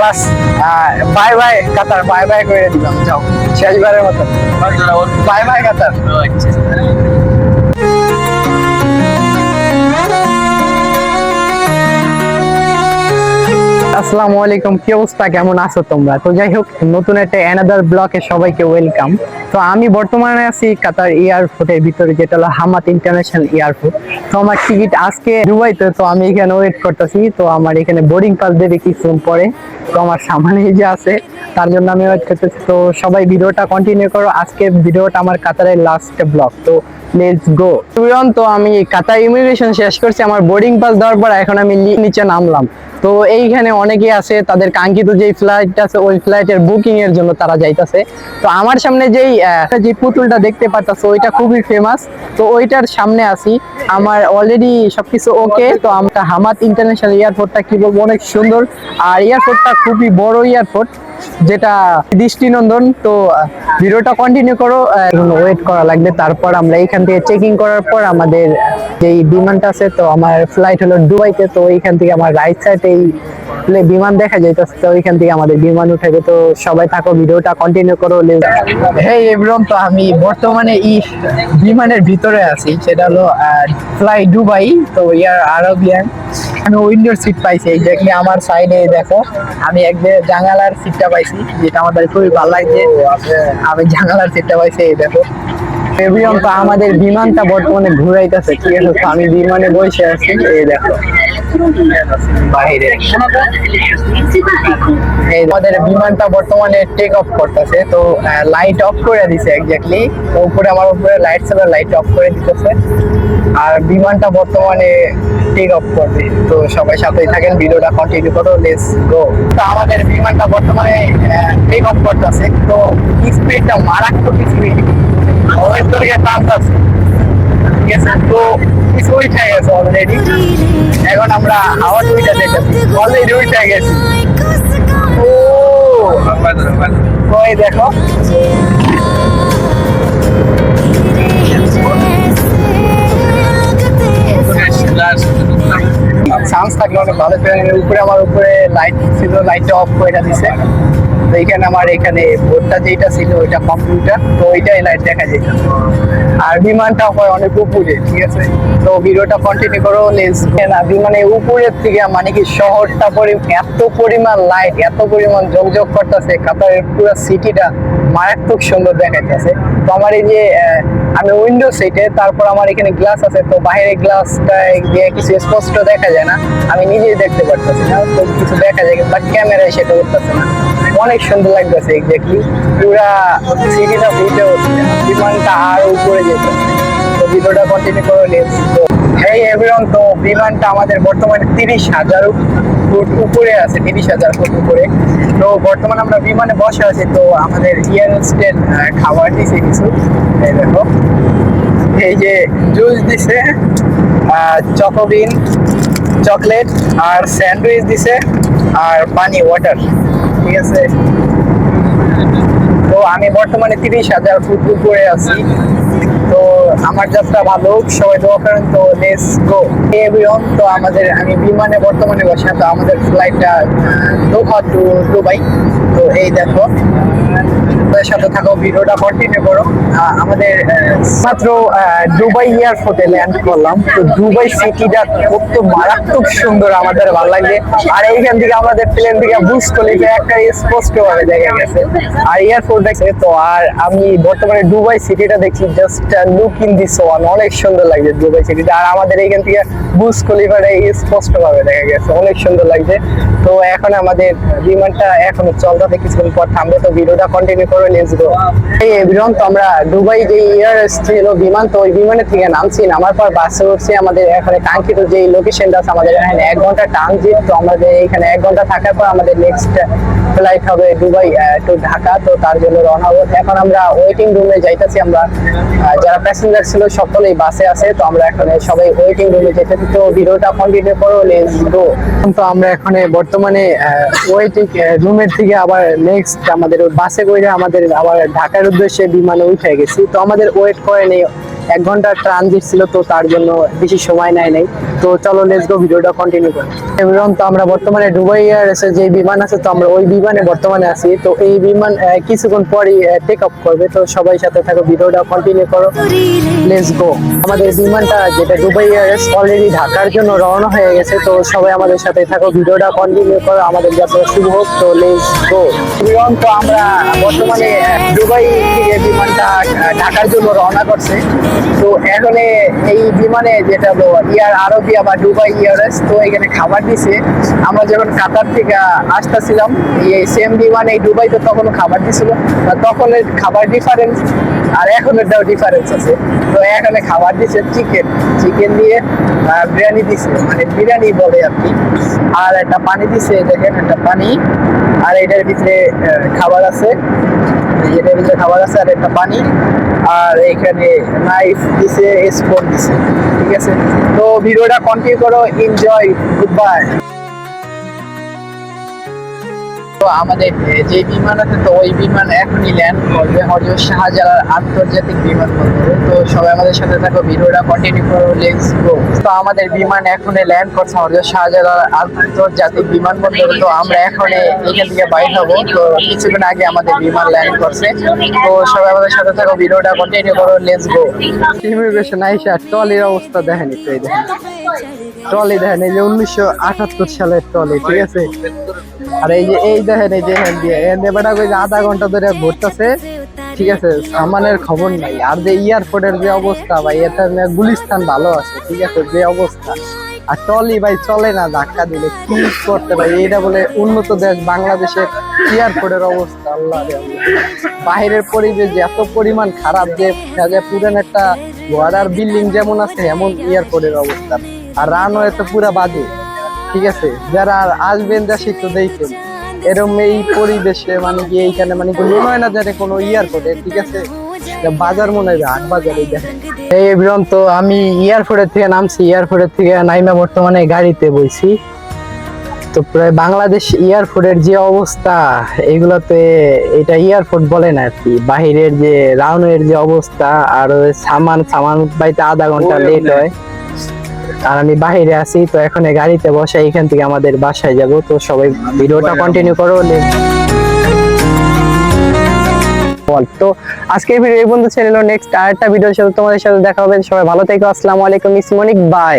খালাস, bye bye কাতার, bye bye করে দিলাম। যাও শেষবারের মতো বাই বাই কাতার। আসসালামু আলাইকুম, কি অবস্থা, কেমন আছো তোমরা? তো যাই হোক, নতুন একটা অ্যানাদার ব্লকে সবাইকে ওয়েলকাম। তো আমি বর্তমানে আছি কাতার এয়ারপোর্টের ভিতরে, যেটা হলো হামাদ ইন্টারন্যাশনাল এয়ারপোর্ট। তো আমার টিকিট আজকে দুবাইতে, তো আমি এখানে ওয়েট করতেছি। তো আমার এখানে বোর্ডিং পাস দেবে কিছুক্ষণ পরে, তো আমার সামনে যে আছে তার জন্য আমি ওয়েট করতেছি। তো সবাই ভিডিওটা কন্টিনিউ করো, আজকে ভিডিওটা আমার কাতারের লাস্ট ব্লগ। তো লেটস গো। তো আমি কাতার ইমিগ্রেশন শেষ করছি, আমার বোর্ডিং পাস দেওয়ার পর এখন আমি নিচে নামলাম। তো এইখানে অনেকেই আছে, তাদের কাঙ্ক্ষিত যে ফ্লাইট আছে ওই ফ্লাইটের বুকিং এর জন্য তারা যাইতেছে। তো আমার সামনে যে পুতুলটা দেখতে পাচ্ছ ওইটা খুবই ফেমাস, তো ওইটার সামনে আছি। আমার অলরেডি সবকিছু ওকে। তো আমরা হামাদ ইন্টারন্যাশনাল এয়ারপোর্টটা কি বলবো, অনেক সুন্দর। আর এয়ারপোর্টটা খুবই বড় এয়ারপোর্ট, যেটা দৃষ্টিনন্দন। তো ভিডিওটা কন্টিনিউ করো, ওয়েট করা লাগবে। তারপর আমরা এখান থেকে চেকিং করার পর আমাদের যেই বিমানটা আছে, তো আমার ফ্লাইট হলো দুবাইতে। তো এইখান থেকে আমার রাইট সাইডে এই বিমান দেখা যাইতেছে, তো ওইখান থেকে আমাদের বিমান উঠাবে। তো সবাই থাকো, ভিডিওটা কন্টিনিউ করো। হেই এভরিওয়ান, তো আমি বর্তমানে এই বিমানের ভিতরে আছি, সেটা হলো ফ্লাই দুবাই, তো ইয়ার আরবিয়ান। আমি উইন্ডোর সিট পাইছি এক্স্যাক্টলি আমার সাইডে। দেখো আমি একদম জানালার সিটটা পাইছি, যেটা আমাদের খুবই ভালো লাগছে। আমি জানালার সিটটা পাইছি, এই দেখো এভরিওয়ান। তো আমাদের বিমানটা বর্তমানে ঘুরাইতেছে, ঠিক আছে? তো আমি বিমানে বসে আছি, এই দেখো বাইরে আমাদের বিমানটা বর্তমানে টেক অফ করতেছে। তো লাইট অফ করে দিছে এক্স্যাক্টলি, উপরে আমার উপরে লাইট ছিল, লাইট অফ করে দিতেছে। আর বিমানটা বর্তমানে টেক অফ করবে। তো সবাই সাথেই থাকেন, ভিডিওটা কন্টিনিউ করো, লেটস গো। তো আমাদের বিমানটা বর্তমানে টেক অফ করতেছে। তো স্পিডটা মারাত্মক স্পিড, অনেক দূরে টানতেছে, ঠিক আছে? তো কিছু উঠে গেছে অলরেডি, এখন আমরা হাওয়া দুইটা দেখেছি, অলরেডি উঠে গেছি। ও ওই দেখো, চান্স থাকলে অনেক ভালো। উপরে আমার উপরে লাইট ছিল, লাইটটা অফ করে দিছে। তো এইখানে আমার এখানে বোর্ডটা যেটা ছিল ওইটা কম্পিউটার, তো ওইটাই লাইট দেখা যেত। আর বিমানটা হয় অনেক উপরে, ঠিক আছে? তো ভিডিওটা কন্টিনিউ করো, না বিমানের উপরের থেকে মানে কি শহরটা এত পরিমাণ লাইট, এত পরিমাণ ঝকঝক করতেছে, কাতারের পুরো সিটিটা মারাত্মক সুন্দর দেখাইতেছে। তো আমার এই যে আমি উইন্ডো সিটে, তারপর আমার এখানে গ্লাস আছে, তো বাইরের গ্লাসটা দিয়ে কিছু স্পষ্ট দেখা যায় না, আমি নিজেই দেখতে পারতেছি না। তো কিছু দেখা যায়, বাট ক্যামেরায় সেটা করতেছে না। অনেক সুন্দর লাগতেছে এক্স্যাক্টলি, পুরা সিটিটা ফুটে উঠছে, বিমানটা আর উপরে যেত। তো ভিডিওটা কন্টিনিউ করে লেটস গো। হেই এভরিওয়ান, তো বিমানটা আমাদের বর্তমানে 30,000 ফুট উপরে আছে, 30,000 ফুট উপরে। তো বর্তমানে আমরা বিমানে বসে আছি। তো আমাদের এয়ার হোস্টেস খাবার দিছে কিছু, এই দেখো এই যে জুস দিছে, চকোবিন, চকলেট আর স্যান্ডউইচ দিছে, আর পানি, ওয়াটার, ঠিক আছে? তো আমি বর্তমানে 30,000 ফুট উপরে আছি। তো আমার যাত্রা ভালো হোক, সবাই দোয়া করেন। তো লেটস গো এভরিওয়ান। তো আমি বিমানে বর্তমানে বসে, তো আমাদের ফ্লাইটটা দোহা টু দুবাই। তো এই দেখো, সাথে থাকো, ভিডিওটা কন্টিনিউ করো। আমাদের মাত্র দুবাই এয়ারপোর্টে ল্যান্ড করলাম। তো দুবাই সিটিটা কত মারাত্মক সুন্দর, আমাদের ভালো লাগছে। আর এইখান থেকে আমাদের প্লেন থেকে বুর্জ খলিফা একটা স্পষ্ট ভাবে দেখা গেছে, আর এয়ারপোর্ট দেখছে। তো আর আমি বর্তমানে দুবাই সিটিটা দেখছি, just look in this one, অনেক সুন্দর লাগছে দুবাই সিটিটা। আর আমাদের এইখান থেকে বুর্জ খলিফাটা স্পষ্ট ভাবে দেখা গেছে, অনেক সুন্দর লাগছে। তো এখন আমাদের বিমানটা এখনো চলতে, কিছুক্ষণ পর থামবে। তো ভিডিওটা কন্টিনিউ করে লেটস গো। এই এভরিওয়ান, তো আমরা দুবাই যে এয়ার ছিল বিমান, তো ওই বিমানের থেকে নামছি, নামার পর বাসে উঠছি। আমাদের এখানে কাঙ্ক্ষিত যে লোকেশনটা আছে, আমাদের এখানে 1 ঘন্টা ট্রানজিট। তো আমাদের এখানে 1 ঘন্টা থাকার পর আমাদের নেক্সট ফ্লাইট হবে দুবাই টু ঢাকা। তো তার জন্য রওনা হবো। এখন আমরা ওয়েটিং রুমে যাইতেছি। আমরা যারা প্যাসেঞ্জার ছিল সকলেই বাসে আছে। তো আমরা এখন সবাই ওয়েটিং রুমে যেতেছি। তো ভিডিওটা কন্টিনিউ করো, লেটস গো। তো আমরা এখানে বর্তমানে ওয়েটিং রুমের থেকে আবার নেক্সট আমাদের বাসে করে আমাদের আবার ঢাকার উদ্দেশ্যে বিমানে উঠে গেছি। তো আমাদের ওয়েট করে নেই 1 ঘন্টা ট্রানজিট ছিল, তো তার জন্য বেশি সময় নাই। তো চলো লেটস গো, ভিডিওটা কন্টিনিউ করি। এবং তো আমরা বর্তমানে দুবাই এয়ারলাইন্সের যে বিমান আছে, তো আমরা ওই বিমানে বর্তমানে আছি। তো এই বিমান কিছুক্ষণ পরই টেক অফ করবে, তো সবাই সাথে থাকো, ভিডিওটা কন্টিনিউ করো, লেটস গো। আমাদের বিমানটা যেটা দুবাই এয়ারলাইন্স অলরেডি ঢাকার জন্য রওনা হয়ে গেছে, তো সবাই আমাদের সাথে থাকো, ভিডিওটা কন্টিনিউ করো, আমাদের যাত্রা শুভ হোক, তো লেটস গো। তো আমরা বর্তমানে দুবাই থেকে বিমানটা ঢাকার জন্য রওনা করছে। তো এখন এই বিমানে যেটা এয়ার আরবিয়া বা দুবাই এয়ারলাইন্স, তো এখানে খাবার দিছে। আমরা যখন কাতার থেকে আসতেছিলাম এই সেম বিমানে এই দুবাইতে, তখন খাবার দিছিল, তখন খাবার ডিফারেন্স আর এখনেরটাও ডিফারেন্স আছে। তো এখানে খাবার দিছে চিকেন দিয়ে বিরিয়ানি দিছে, মানে বিরিয়ানি বলে আর কি। আর একটা পানি দিছে, দেখেন একটা পানি, আর এটার ভিতরে খাবার আছে, এটার ভিতরে খাবার আছে আর একটা পানি, আর এখানে নাইফ দিছে, স্পুন দিছে। ঠিক আছে, তো ভিডিওটা কন্টিনিউ করো, এনজয়, গুড বাই। তো আমাদের যে বিমান আছে, তো ওই বিমান এখনই ল্যান্ড করবে হযরত শাহজালাল আন্তর্জাতিক বিমানবন্দরে। তো সবাই আমাদের সাথে থাকো, ভিডিওটা কন্টিনিউ করো, লেটস গো। তো আমাদের বিমান এখনই ল্যান্ড করছে হযরত শাহজালাল আন্তর্জাতিক বিমানবন্দরে। তো আমরা এখন এখান থেকে বাইর হবো। তো কিছুক্ষণ আগে আমাদের বিমান ল্যান্ড করছে, তো সবাই আমাদের সাথে থাকো, ভিডিওটা কন্টিনিউ করো, লেটস গো। ইমিগ্রেশন আইসা ট্রলির অবস্থা দেখেন, একটু এই দেখেন ট্রলি, দেখেন এই যে 1978 সালের ট্রলি। ঠিক আছে, আর এই দেখেন এই যে নেবাটা কই যে আধা ঘন্টা ধরে ঘুরতেছে। ঠিক আছে, সামানের খবর নাই। আর যে এয়ারপোর্টের যে অবস্থা ভাই, এটা গুলিস্তান ভালো আছে। ঠিক আছে, যে অবস্থা, আর ট্রলি ভাই চলে না, ধাক্কা দিলে কি করতে ভাই। এইটা বলে উন্নত দেশ বাংলাদেশের এয়ারপোর্টের অবস্থা, আল্লাহ রে আল্লাহ। বাহিরের পরিবেশ যে এত পরিমাণ খারাপ যে পুরান একটা ওয়ার্ডার বিল্ডিং যেমন আছে, এমন এয়ারপোর্টের অবস্থা। আর রানওয়ে তো পুরা বাজে। ঠিক আছে, যারা আসবেন দেশে একটু দেখেন এরকম এই পরিবেশে, মানে কি এইখানে মানে কি মনে হয় না যে কোনো এয়ারপোর্টে। ঠিক আছে, বাজার মনে হয় হাট বাজার। এই দেখেন এই বিরম, তো আমি এয়ারপোর্টের থেকে নামছি, এয়ারপোর্টের থেকে নাইমা বর্তমানে গাড়িতে বইছি। তো প্রায় বাংলাদেশ এয়ারপোর্টের যে অবস্থা, এগুলোতে এটা এয়ারপোর্ট বলে না আর কি। বাহিরের যে রানওয়ের যে অবস্থা, আর সামান বাইতে আধা ঘন্টা লেট হয়। আর আমি বাইরে আছি, তো এখন গাড়িতে বসে এখান থেকে আমাদের বাসায় যাব। তো সবাই ভিডিওটা কন্টিনিউ করো। তো আজকের ভিডিও এই পর্যন্ত ছিল। নেক্সট আরেকটা ভিডিওর সাথে তোমাদের সাথে দেখা হবে। সবাই ভালো থেকো, আসসালামু আলাইকুম, ইসমনিক, বাই।